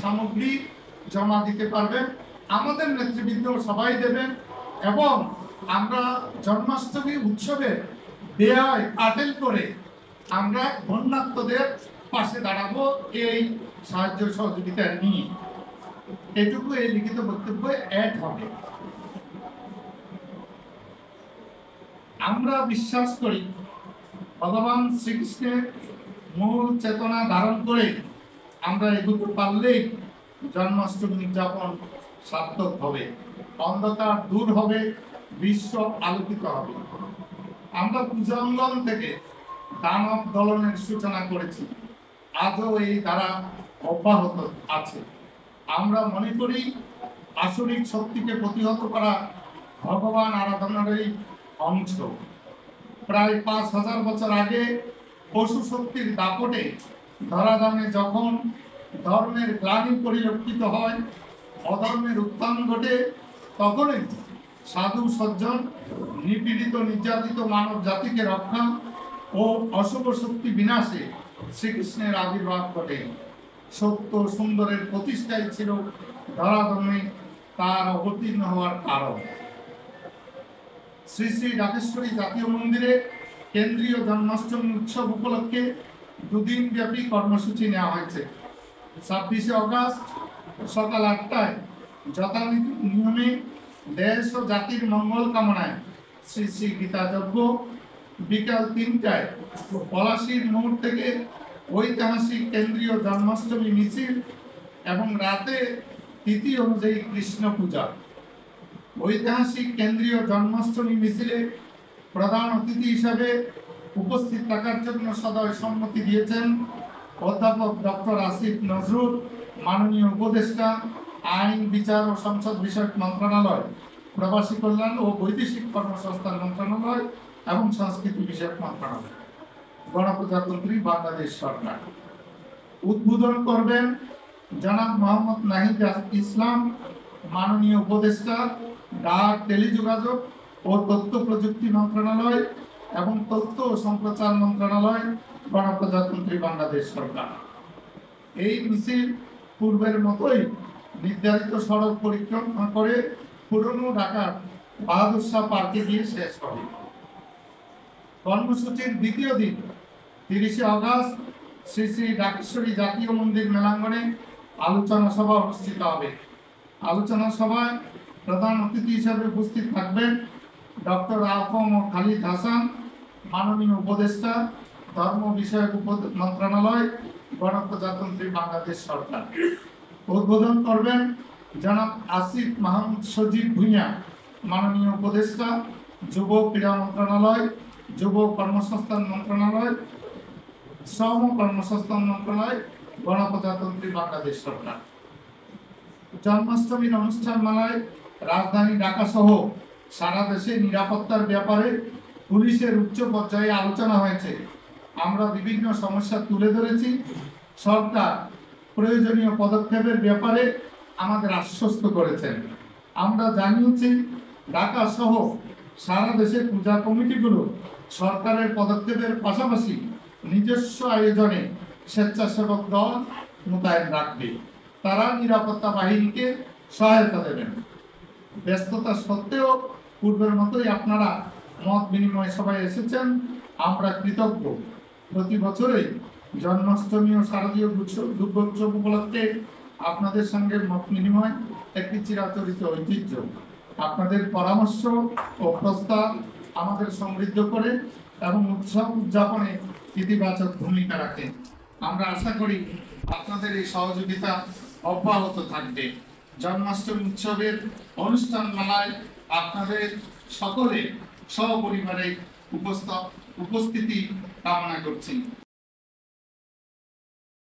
সামগ্রী জমা দিতে পারবেন, আমাদের নেতৃবৃন্দ সবাই দেবেন এবং আমরা জন্মাষ্টমী উৎসবের ব্যয় আটেল করে আমরা বন্যার্তদের পাশে দাঁড়াবো এই সাহায্য সহযোগিতা নিয়ে। এটুকু এই লিখিত বক্তব্যে অ্যাড হবে। আমরা বিশ্বাস করি ভগবান শ্রীকৃষ্ণের মূল চেতনা ধারণ করে আমরা এগোতে পারলেই জন্মাষ্টমী উদযাপন সার্থক হবে, অন্ধকার দূর হবে, বিশ্ব আলোকিত হবে। আমরা পূজাঙ্গন থেকে দানব দলনের সূচনা করেছি, আজও এই ধারা অব্যাহত আছে। আমরা মনে করি আসরিক শক্তিকে প্রতিহত করা ভগবান আরাধনারই অংশ। প্রায় 5000 বছর আগে পশু শক্তির দাপটে ধরাধামে যখন ধর্মের গ্লানি পরিলক্ষিত হয়, অধর্মের উত্থান ঘটে, তখনই সাধু সজ্জন নিপীড়িত নির্যাতিত মানব জাতিকে রক্ষা ও অশুভ শক্তি বিনাশে শ্রীকৃষ্ণের আবির্ভাব ঘটে। সত্য সুন্দরের প্রতিষ্ঠাই ছিল ধরাধামে তার অবতীর্ণ হওয়ার কারণ। শ্রী শ্রী ঢাকেশ্বরী জাতীয় মন্দিরে কেন্দ্রীয় জন্মাষ্টমী উৎসব উপলক্ষে 2 দিন ব্যাপী কর্মসূচি নেওয়া হয়েছে। 26শে অগস্ট সকাল 8টায় যথারীতি নিয়মে দেশ ও জাতির মঙ্গল কামনায় শ্রী শ্রী গীতা যজ্ঞ, বিকাল 3টায় পলাশীর মোড় থেকে ঐতিহাসিক কেন্দ্রীয় জন্মাষ্টমী মিছিল এবং রাতে তিথি অনুযায়ী কৃষ্ণ পূজা। ঐতিহাসিক কেন্দ্রীয় জন্মাষ্টমী মিছিলে প্রধান অতিথি হিসাবে উপস্থিত থাকার জন্য সদয় সম্মতি দিয়েছেন অধ্যাপক ডক্টর আসিফ নজরুল, মাননীয় উপদেষ্টা, আইন, বিচার ও সংসদ বিষয়ক মন্ত্রণালয়, প্রবাসী কল্যাণ ও বৈদেশিক কর্মসংস্থান মন্ত্রণালয় এবং সংস্কৃতি বিষয়ক মন্ত্রণালয়, গণপ্রজাতন্ত্রী বাংলাদেশ সরকার। উদ্বোধন করবেন জনাব মোহাম্মদ নাহিদ ইসলাম, মাননীয় উপদেষ্টা, ডাক, টেলিযোগাযোগ ও তথ্য প্রযুক্তি মন্ত্রণালয় এবং তথ্য ও সম্প্রচার মন্ত্রণালয়, গণপ্রজাতন্ত্রী বাংলাদেশ সরকার। এই মিছিল পূর্বের মতোই নির্ধারিত সড়ক পরিক্রমা করে পুরনো ঢাকার বাহাদুর শাহ পার্কে গিয়ে শেষ হবে। কর্মসূচির দ্বিতীয় দিন 30শে অগস্ট শ্রী শ্রী ঢাকেশ্বরী জাতীয় মন্দির মেলাঙ্গনে আলোচনা সভা অনুষ্ঠিত হবে। আলোচনা সভায় প্রধান অতিথি হিসাবে উপস্থিত থাকবেন ডক্টর আফম ও খালিদ হাসান, মাননীয় উপদেষ্টা, ধর্ম বিষয়ক মন্ত্রণালয়, গণপ্রজাতন্ত্রী বাংলাদেশ সরকার। উদ্বোধন করবেন জনাব আসিফ মাহমুদ সজীব ভূঁইয়া, মাননীয় উপদেষ্টা, যুব ক্রীড়া মন্ত্রণালয়, যুব কর্মসংস্থান মন্ত্রণালয়, শ্রম কর্মসংস্থান মন্ত্রণালয়, গণপ্রজাতন্ত্রী বাংলাদেশ সরকার। জন্মাষ্টমীর অনুষ্ঠান মেলায় রাজধানী ঢাকা সহ সারা দেশে নিরাপত্তার ব্যাপারে পুলিশের উচ্চ পর্যায়ে আলোচনা হয়েছে। আমরা বিভিন্ন সমস্যা তুলে ধরেছি। সরকার প্রয়োজনীয় পদক্ষেপের ব্যাপারে আমাদের আশ্বস্ত করেছেন। আমরা জানিয়েছি ঢাকা সহ সারা দেশের পূজা কমিটিগুলো সরকারের পদক্ষেপের পাশাপাশি নিজস্ব আয়োজনে স্বেচ্ছাসেবক দল মোতায়েন রাখবে। তারা নিরাপত্তা বাহিনীকে সহায়তা দেবেন। ব্যস্ততা সত্ত্বেও পূর্বের মতোই আপনারা মত বিনিময় সভায় এসেছেন, আমরা কৃতজ্ঞ। প্রতি বছরই জন্মাষ্টমী ও শারদীয় দুর্গোৎসব উপলক্ষে আপনাদের সঙ্গে মত বিনিময় একটি চিরাচরিত ঐতিহ্য। আপনাদের পরামর্শ ও প্রস্তাব আমাদের সমৃদ্ধ করে এবং উৎসব উদযাপনে ইতিবাচক ভূমিকা রাখে। আমরা আশা করি আপনাদের এই সহযোগিতা অব্যাহত থাকবে। জন্মাষ্টমী উৎসবের অনুষ্ঠান মেলায় আপনাদের সকলে সপরিবারে উপস্থিতি কামনা করছি।